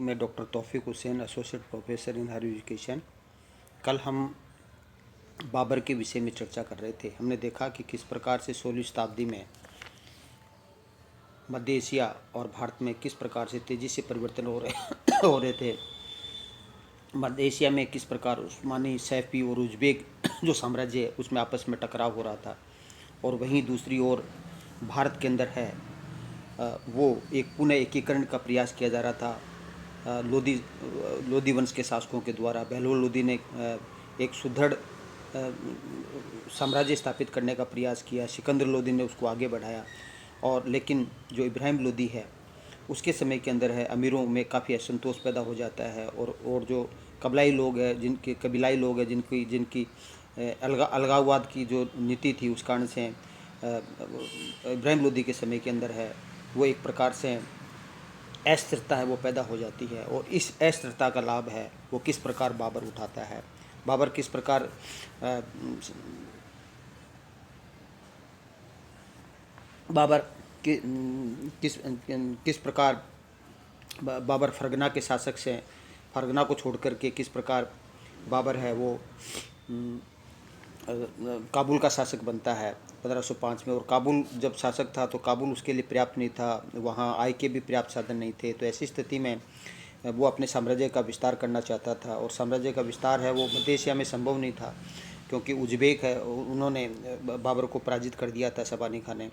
मैं doctor Taufiq Hussain, associate professor in higher education. कल हम बाबर के विषय में चर्चा कर रहे थे। हमने देखा कि किस प्रकार से 16वीं शताब्दी में मध्य एशिया और भारत में किस प्रकार से तेज़ी से परिवर्तन हो रहे थे। मध्य एशिया में किस प्रकार उस्मानी, सैफी और उज़्बेक जो साम्राज्य है उसमें आपस में टकराव हो रहा था, और वहीं दूसरी ओर भारत के अंदर है वो एक पुनः एकीकरण का प्रयास किया जा रहा था। लोधी वंश के शासकों के द्वारा बहलोल लोधी ने एक सुदृढ़ साम्राज्य स्थापित करने का प्रयास किया। सिकंदर लोधी ने उसको आगे बढ़ाया, और लेकिन जो इब्राहिम लोधी है उसके समय के अंदर है अमीरों में काफ़ी असंतोष पैदा हो जाता है, और जो कबलाई लोग हैं, जिनके कबीलाई लोग हैं, जिनकी जिनकी अलगाववाद की जो नीति थी, उस कारण से इब्राहिम लोधी के समय के अंदर है वो एक प्रकार से अस्थिरता है वो पैदा हो जाती है। और इस अस्थिरता का लाभ है वो किस प्रकार बाबर उठाता है। बाबर किस प्रकार बाबर कि, किस किस प्रकार बाबर फरगना के शासक से फरगना को छोड़ करके किस प्रकार बाबर है वो काबुल का शासक बनता है 1505 में। और काबुल जब शासक था तो काबुल उसके लिए पर्याप्त नहीं था, वहाँ आय के भी पर्याप्त साधन नहीं थे। तो ऐसी स्थिति में वो अपने साम्राज्य का विस्तार करना चाहता था, और साम्राज्य का विस्तार है वो मध्य एशिया में संभव नहीं था, क्योंकि उज़्बेक है उन्होंने बाबर को पराजित कर दिया था सबानी खान ने।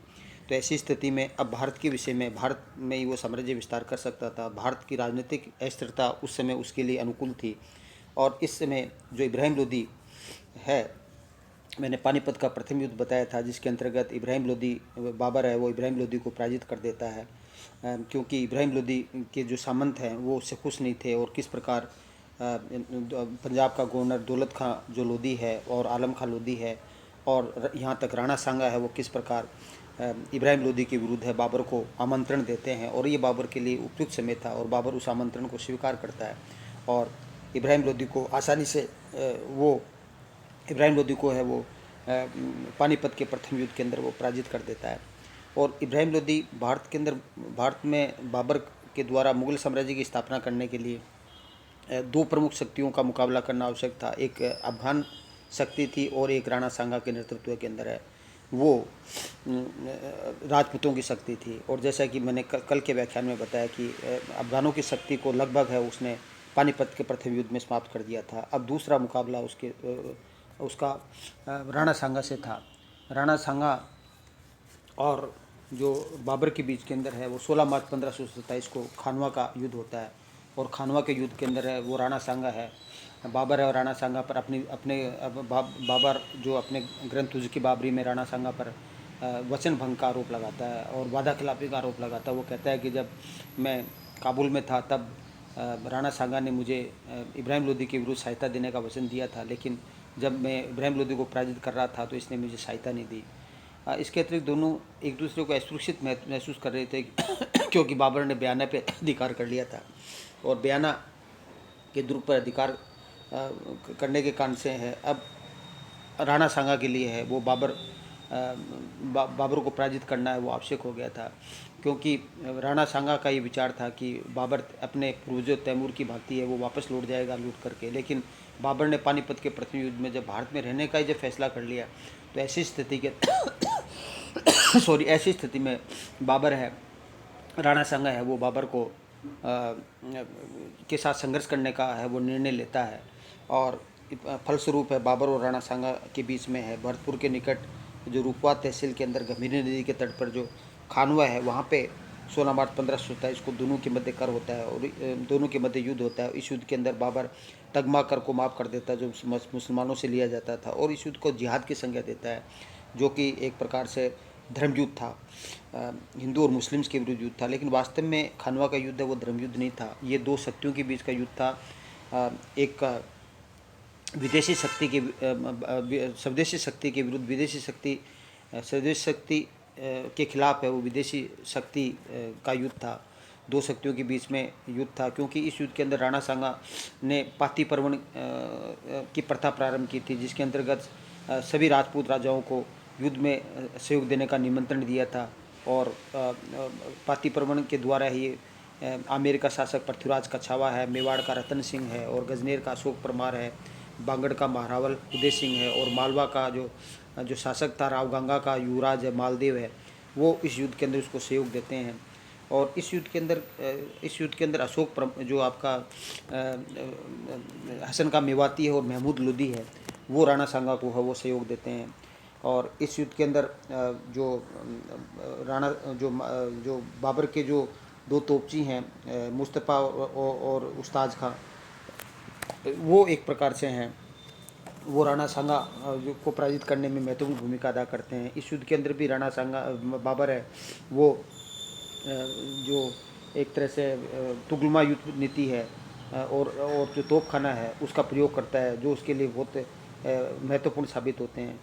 तो ऐसी स्थिति में अब भारत के विषय में, भारत में ही वो साम्राज्य विस्तार कर सकता था। भारत की राजनीतिक अस्थिरता उस समय उसके लिए अनुकूल थी, और इस समय जो इब्राहिम लोधी है, मैंने पानीपत का प्रथम युद्ध बताया था जिसके अंतर्गत इब्राहिम लोधी बाबर है वो इब्राहिम लोधी को पराजित कर देता है, क्योंकि इब्राहिम लोधी के जो सामंत हैं वो उससे खुश नहीं थे। और किस प्रकार पंजाब का गवर्नर दौलत खां जो लोधी है और आलम खां लोधी है, और यहाँ तक राणा सांगा है, वो किस प्रकार इब्राहिम लोधी के विरुद्ध है बाबर को आमंत्रण देते हैं, और ये बाबर के लिए उपयुक्त समय था, और बाबर उस आमंत्रण को स्वीकार करता है, और इब्राहिम लोधी को आसानी से वो इब्राहिम लोधी को है वो पानीपत के प्रथम युद्ध के अंदर वो पराजित कर देता है। और इब्राहिम लोधी भारत के अंदर, भारत में बाबर के द्वारा मुगल साम्राज्य की स्थापना करने के लिए दो प्रमुख शक्तियों का मुकाबला करना आवश्यक था। एक अफगान शक्ति थी और एक राणा सांगा के नेतृत्व के अंदर है वो राजपूतों की शक्ति थी। और जैसा कि मैंने कल के व्याख्यान में बताया कि अफगानों की शक्ति को लगभग है उसने पानीपत के प्रथम युद्ध में समाप्त कर दिया था। अब दूसरा मुकाबला उसका राणा सांगा से था। राणा सांगा और जो बाबर के बीच के अंदर है वो 16 मार्च 1527 को खानवा का युद्ध होता है, और खानवा के युद्ध के अंदर है वो राणा सांगा है, बाबर है और राणा सांगा पर बाबर जो अपने ग्रंथ उज़ बाबरी में राणा सांगा पर वचन भंग का आरोप लगाता है और वादा खिलाफी का आरोप लगाता है। वो कहता है कि जब मैं काबुल में था तब राणा सांगा ने मुझे इब्राहिम लोधी के विरुद्ध सहायता देने का वचन दिया था, लेकिन जब मैं इब्राहिम लोधी को पराजित कर रहा था तो इसने मुझे सहायता नहीं दी। इसके अतिरिक्त दोनों एक दूसरे को असुरक्षित महसूस कर रहे थे क्योंकि बाबर ने बयाना पे अधिकार कर लिया था, और बयाना के पर अधिकार करने के कारण से है अब राणा सांगा के लिए है वो बाबर को पराजित करना है वो आवश्यक हो गया था, क्योंकि राणा सांगा का ये विचार था कि बाबर अपने पूर्वजों तैमूर की भांति है वो वापस लौट जाएगा लूट करके। लेकिन बाबर ने पानीपत के प्रथम युद्ध में जब भारत में रहने का ही जब फैसला कर लिया तो ऐसी स्थिति के ऐसी स्थिति में बाबर है राणा सांगा है वो बाबर को के साथ संघर्ष करने का है वो निर्णय लेता है, और फलस्वरूप है बाबर और राणा सांगा के बीच में है भरतपुर के निकट जो रूपवा तहसील के अंदर गंभीरी नदी के तट पर जो खानवा है वहाँ पे 16 मार्च 1527 को दोनों के मध्य कर होता है, और दोनों के मध्य युद्ध होता है। इस युद्ध के अंदर बाबर तगमा कर को माफ़ कर देता है जो मुसलमानों से लिया जाता था, और इस युद्ध को जिहाद की संज्ञा देता है, जो कि एक प्रकार से धर्म युद्ध था, हिंदू और मुस्लिम्स के विरुद्ध युद्ध था। लेकिन वास्तव में खानवा का युद्ध है वो धर्म युद्ध नहीं था, ये दो शक्तियों के बीच का युद्ध था। एक विदेशी शक्ति के स्वदेशी शक्ति के विरुद्ध विदेशी शक्ति, स्वदेशी शक्ति के खिलाफ है वो विदेशी शक्ति का युद्ध था। दो शक्तियों के बीच में युद्ध था, क्योंकि इस युद्ध के अंदर राणा सांगा ने पाती पर्वण की प्रथा प्रारंभ की थी, जिसके अंतर्गत सभी राजपूत राजाओं को युद्ध में सहयोग देने का निमंत्रण दिया था, और पाती पर्वण के द्वारा ही आमेर का शासक पृथ्वीराज कछावा है, मेवाड़ का रतन सिंह है और गजनेर का अशोक परमार है, बांगड़ का महारावल उदय सिंह है और मालवा का जो शासक था राव गंगा का युवराज है मालदेव है, वो इस युद्ध के अंदर उसको सहयोग देते हैं। और इस युद्ध के अंदर जो आपका हसन का मेवाती है और महमूद लोदी है, वो राणा सांगा को है वो सहयोग देते हैं। और इस युद्ध के अंदर जो राणा जो बाबर के जो दो तोपची हैं मुस्तफ़ा और उस्ताज खां, वो एक प्रकार से हैं, वो राणा सांगा को पराजित करने में महत्वपूर्ण भूमिका अदा करते हैं। इस युद्ध के अंदर भी राणा सांगा बाबर है वो जो एक तरह से तुगलमा युद्ध नीति है और जो तोपखाना है उसका प्रयोग करता है, जो उसके लिए बहुत महत्वपूर्ण साबित होते हैं।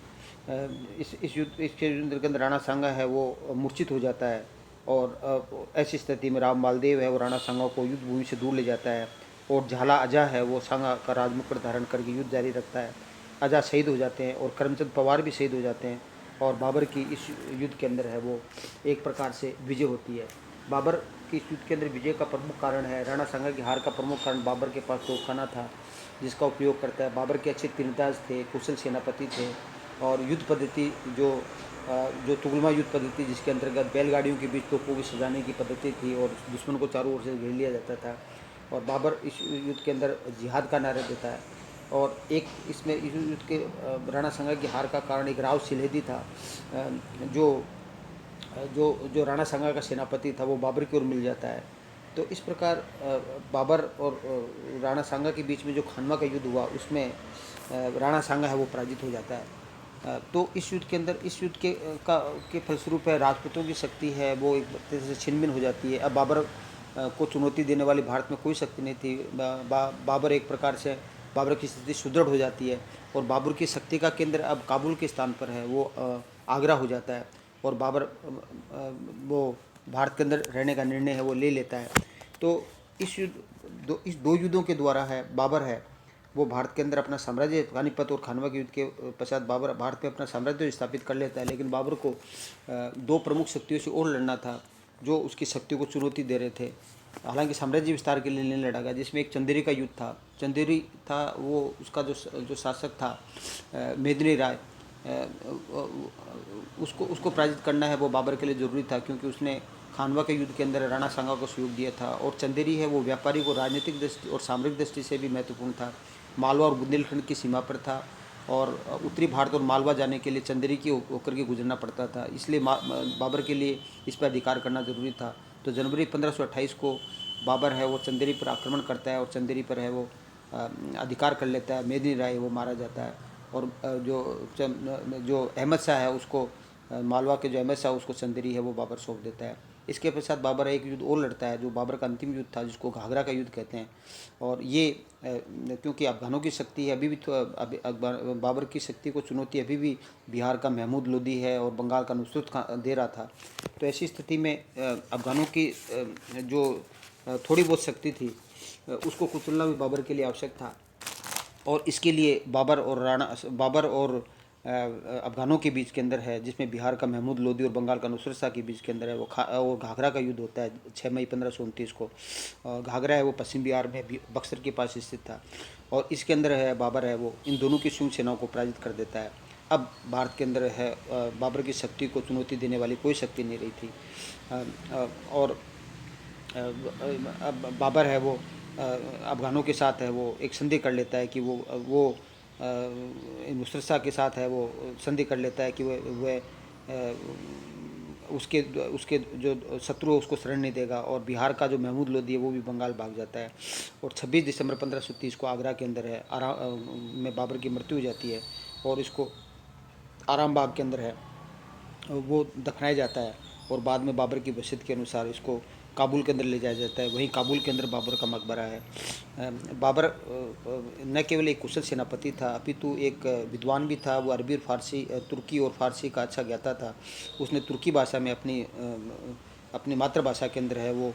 इसके युद्ध के अंदर राणा सांगा है वो मूर्छित हो जाता है और ऐसी स्थिति में राव मालदेव है वो राणा सांगा को युद्ध भूमि से दूर ले जाता है और झाला अजा है वो सांगा का राजमुकुट धारण करके युद्ध जारी रखता है। अजा शहीद हो जाते हैं और करमचंद पवार भी शहीद हो जाते हैं और बाबर की इस युद्ध के अंदर है वो एक प्रकार से विजय होती है। बाबर की इस युद्ध के अंदर विजय का प्रमुख कारण है, राणा सांगा की हार का प्रमुख कारण बाबर के पास तोपखाना था जिसका उपयोग करता है। बाबर के अच्छे तीरंदाज थे, कुशल सेनापति थे और युद्ध पद्धति जो तुगलमा युद्ध पद्धति जिसके अंतर्गत बैलगाड़ियों के बीच तोपों की सजाने की पद्धति थी और दुश्मन को चारों ओर से घेर लिया जाता था। और बाबर इस युद्ध के अंदर जिहाद का नारा देता है और एक इसमें इस युद्ध के राणा सांगा की हार का कारण एक राव सिलेदी था जो राणा सांगा का सेनापति था, वो बाबर की ओर मिल जाता है। तो इस प्रकार बाबर और राणा सांगा के बीच में जो खानवा का युद्ध हुआ उसमें राणा सांगा है वो पराजित हो जाता है। तो इस युद्ध के अंदर इस युद्ध के फलस्वरूप है राजपूतों की शक्ति है वो एक तरह से छिन्न भिन्न हो जाती है। अब बाबर को चुनौती देने वाली भारत में कोई शक्ति नहीं थी। बाबर एक प्रकार से बाबर की स्थिति सुदृढ़ हो जाती है और बाबर की शक्ति का केंद्र अब काबुल के स्थान पर है, वो आगरा हो जाता है और बाबर वो भारत के अंदर रहने का निर्णय है वो ले लेता है। तो इस दो युद्धों के द्वारा है बाबर है वो भारत के अंदर अपना साम्राज्य पानीपत और खानवा के युद्ध के पश्चात बाबर भारत में अपना साम्राज्य स्थापित कर लेता है। लेकिन बाबर को दो प्रमुख शक्तियों से और लड़ना था जो उसकी शक्ति को चुनौती दे रहे थे। हालांकि साम्राज्य विस्तार के लिए नहीं लड़ा गया, जिसमें एक चंदेरी का युद्ध था। चंदेरी था वो उसका जो शासक था मेदिनी राय, उसको पराजित करना है वो बाबर के लिए ज़रूरी था क्योंकि उसने खानवा के युद्ध के अंदर राणा सांगा को सहयोग दिया था। और चंदेरी है वो व्यापारिक और राजनीतिक दृष्टि और सामरिक दृष्टि से भी महत्वपूर्ण था। मालवा और बुंदेलखंड की सीमा पर था और उत्तरी भारत और मालवा जाने के लिए चंदेरी की होकर के गुजरना पड़ता था, इसलिए बाबर के लिए इस पर अधिकार करना ज़रूरी था। तो जनवरी 1528 को बाबर है वो चंदेरी पर आक्रमण करता है और चंदेरी पर है वो अधिकार कर लेता है। मेदिनी राय वो मारा जाता है और जो अहमद शाह है उसको मालवा के जो अहमद शाह उसको चंदेरी है वो बाबर सौंप देता है। इसके पश्चात बाबर एक युद्ध और लड़ता है जो बाबर का अंतिम युद्ध था जिसको घाघरा का युद्ध कहते हैं। और ये क्योंकि अफगानों की शक्ति है अभी भी तो बाबर की शक्ति को चुनौती अभी भी बिहार का महमूद लोदी है और बंगाल का नुसरत खां दे रहा था। तो ऐसी स्थिति में अफगानों की जो थोड़ी बहुत शक्ति थी उसको कुचलना भी बाबर के लिए आवश्यक था। और इसके लिए बाबर और अफगानों के बीच के अंदर है जिसमें बिहार का महमूद लोदी और बंगाल का नुसरत शाह के बीच के अंदर है वो घाघरा का युद्ध होता है 6 मई 1529 को। घाघरा है वो पश्चिम बिहार में बक्सर के पास स्थित था और इसके अंदर है बाबर है वो इन दोनों की संयुक्त सेनाओं को पराजित कर देता है। अब भारत के अंदर है बाबर की शक्ति को चुनौती देने वाली कोई शक्ति नहीं रही थी। और अब बाबर है वो अफगानों के साथ है वो एक संधि कर लेता है कि वो नुसरत शाह के साथ है वो संधि कर लेता है कि वह उसके जो शत्रु है उसको शरण नहीं देगा और बिहार का जो महमूद लोदी है वो भी बंगाल भाग जाता है। और 26 दिसंबर 1530 को आगरा के अंदर है में बाबर की मृत्यु हो जाती है और इसको आराम बाग के अंदर है वो दफनाया जाता है और बाद में बाबर की वसीयत के अनुसार इसको काबुल के अंदर ले जाया जाता है। वहीं काबुल के अंदर बाबर का मकबरा है। बाबर न केवल एक कुशल सेनापति था अपितु एक विद्वान भी था। वो अरबी और फारसी तुर्की और फारसी का अच्छा ज्ञाता था। उसने तुर्की भाषा में अपनी मातृभाषा के अंदर है वो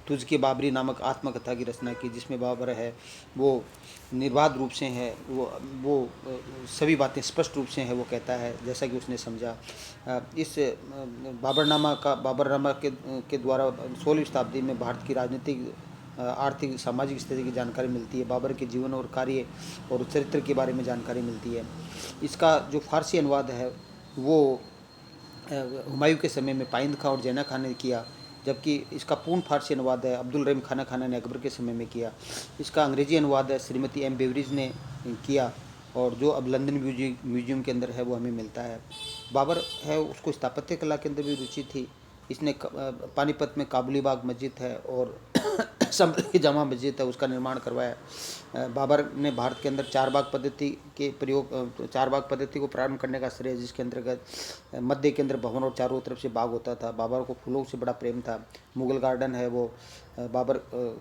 तुझ के बाबरी नामक आत्मकथा की रचना की, जिसमें बाबर है वो निर्बाध रूप से है, सभी बातें स्पष्ट रूप से है वो कहता है जैसा कि उसने समझा। इस बाबरनामा के द्वारा 16वीं शताब्दी में भारत की राजनीतिक, आर्थिक, सामाजिक स्थिति की जानकारी मिलती है। बाबर के जीवन और कार्य और चरित्र के बारे में जानकारी मिलती है। इसका जो फारसी अनुवाद है वो हुमायूं के समय में पाइंद खां और जैना खान ने किया, जबकि इसका पूर्ण फारसी अनुवाद है अब्दुल रहीम खाना ने अकबर के समय में किया। इसका अंग्रेजी अनुवाद है श्रीमती एम बेवरिज ने किया, और जो अब लंदन म्यूजियम के अंदर है वो हमें मिलता है। बाबर है उसको स्थापत्य कला के अंदर भी रुचि थी। इसने पानीपत में काबुली बाग मस्जिद है और संभल की जामा मस्जिद है, उसका निर्माण करवाया। बाबर ने भारत के अंदर चार बाग पद्धति को प्रारंभ करने का श्रेय, जिसके अंतर्गत मध्य के अंदर भवन और चारों तरफ से बाग होता था। बाबर को फूलों से बड़ा प्रेम था। मुगल गार्डन है वो बाबर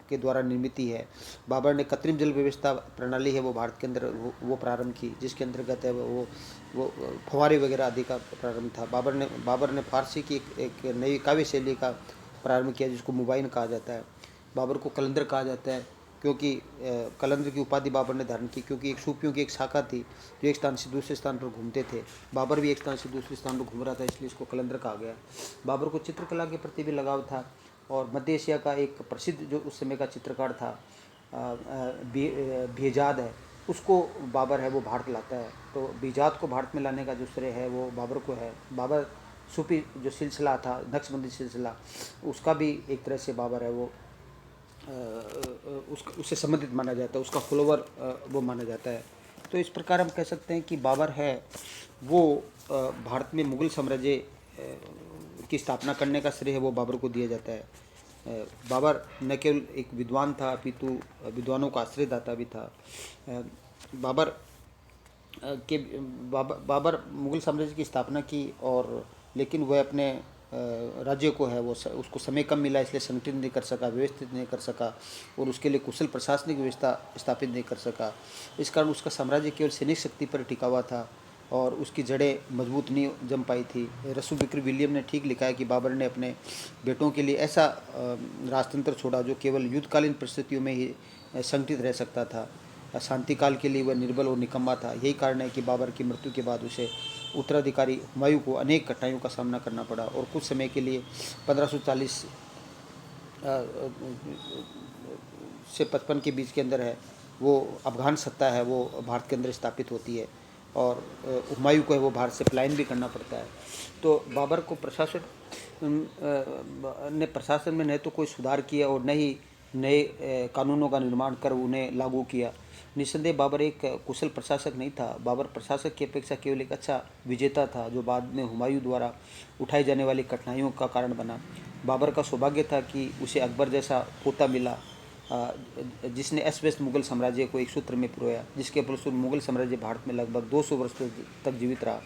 के द्वारा निर्मित ही है। बाबर ने कृत्रिम जल व्यवस्था प्रणाली है वो भारत के अंदर वो प्रारंभ की, जिसके अंतर्गत है वो फव्वारे वगैरह आदि का प्रारंभ था। बाबर ने फारसी की एक नई काव्य शैली का प्रारंभ किया, जिसको मुबाइन कहा जाता है। बाबर को कलंदर कहा जाता है, क्योंकि कलंदर की उपाधि बाबर ने धारण की, क्योंकि एक सूफियों की एक शाखा थी जो एक स्थान से दूसरे स्थान पर घूमते थे। बाबर भी एक स्थान से दूसरे स्थान पर घूम रहा था, इसलिए इसको कलंदर कहा गया। बाबर को चित्रकला के प्रति भी लगाव था, और मध्य एशिया का एक प्रसिद्ध जो उस समय का चित्रकार था बेजाद है, उसको बाबर है वो भारत लाता है। तो बेजाद को भारत में लाने का जो श्रेय है वो बाबर को है। बाबर सूफी जो सिलसिला था, नक्शबंदी सिलसिला, उसका भी एक तरह से बाबर है वो उससे संबंधित माना जाता है, उसका फॉलोवर वो माना जाता है। तो इस प्रकार हम कह सकते हैं कि बाबर है वो भारत में मुग़ल साम्राज्य की स्थापना करने का श्रेय है वो बाबर को दिया जाता है। बाबर न केवल एक विद्वान था अपितु विद्वानों का आश्रयदाता भी था। बाबर मुग़ल साम्राज्य की स्थापना की, और लेकिन वह अपने राज्य को है वो उसको समय कम मिला, इसलिए संगठित नहीं कर सका, व्यवस्थित नहीं कर सका, और उसके लिए कुशल प्रशासनिक व्यवस्था स्थापित नहीं कर सका। इस कारण उसका साम्राज्य केवल सैनिक शक्ति पर टिका हुआ था और उसकी जड़ें मजबूत नहीं जम पाई थी। रसूल बिक्री विलियम ने ठीक लिखा है कि बाबर ने अपने बेटों के लिए ऐसा राजतंत्र छोड़ा जो केवल युद्धकालीन परिस्थितियों में ही संगठित रह सकता था। शांति काल के लिए वह निर्बल और निकम्मा था। यही कारण है कि बाबर की मृत्यु के बाद उसे उत्तराधिकारी हुमायूं को अनेक कठिनाइयों का सामना करना पड़ा, और कुछ समय के लिए 1540 से 55 के बीच के अंदर है वो अफगान सत्ता है वो भारत के अंदर स्थापित होती है, और हुमायूं को है वो भारत से पलायन भी करना पड़ता है। तो बाबर को प्रशासन में न तो कोई सुधार किया और न ही नए कानूनों का निर्माण कर उन्हें लागू किया। निस्संदेह बाबर एक कुशल प्रशासक नहीं था। बाबर प्रशासक की अपेक्षा केवल एक अच्छा विजेता था, जो बाद में हुमायूं द्वारा उठाई जाने वाली कठिनाइयों का कारण बना। बाबर का सौभाग्य था कि उसे अकबर जैसा पोता मिला, जिसने अस्त-व्यस्त मुगल साम्राज्य को एक सूत्र में पिरोया, जिसके फलस्वरूप मुगल साम्राज्य भारत में लगभग 200 वर्ष तक जीवित रहा।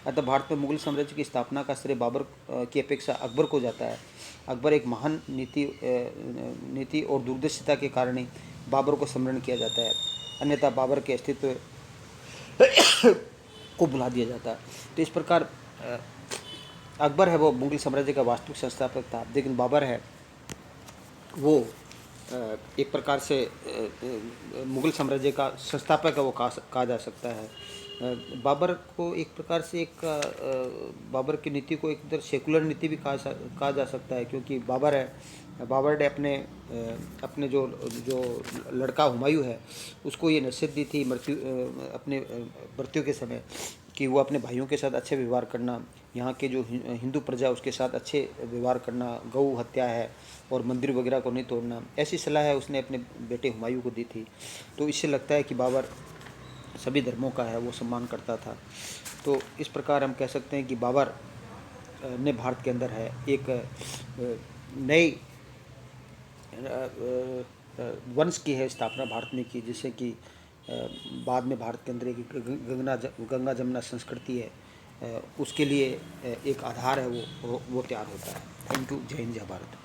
अतः भारत में मुगल साम्राज्य की स्थापना का श्रेय बाबर की अपेक्षा अकबर को जाता है। अकबर एक महान नीति और दूरदर्शिता के कारण ही बाबर को स्मरण किया जाता है, अन्यथा बाबर के अस्तित्व को भुला दिया जाता है। तो इस प्रकार अकबर है वो मुगल साम्राज्य का वास्तविक संस्थापक था, लेकिन बाबर है वो एक प्रकार से मुगल साम्राज्य का संस्थापक है वो कहा जा सकता है। बाबर को एक प्रकार से बाबर की नीति को एक तरह सेकुलर नीति भी कहा जा सकता है, क्योंकि बाबर ने अपने जो लड़का हुमायूं है उसको ये नसीहत दी थी अपने मृत्यु के समय कि वो अपने भाइयों के साथ अच्छे व्यवहार करना, यहाँ के जो हिंदू प्रजा उसके साथ अच्छे व्यवहार करना, गौ हत्या है और मंदिर वगैरह को नहीं तोड़ना, ऐसी सलाह है उसने अपने बेटे हुमायूं को दी थी। तो इससे लगता है कि बाबर सभी धर्मों का है वो सम्मान करता था। तो इस प्रकार हम कह सकते हैं कि बाबर ने भारत के अंदर है एक नई वंश की है स्थापना भारत में की, जिससे कि बाद में भारत के अंदर एक गंगा जमुना संस्कृति है, उसके लिए एक आधार है वो तैयार होता है। Thank you. जय हिंद, जय भारत।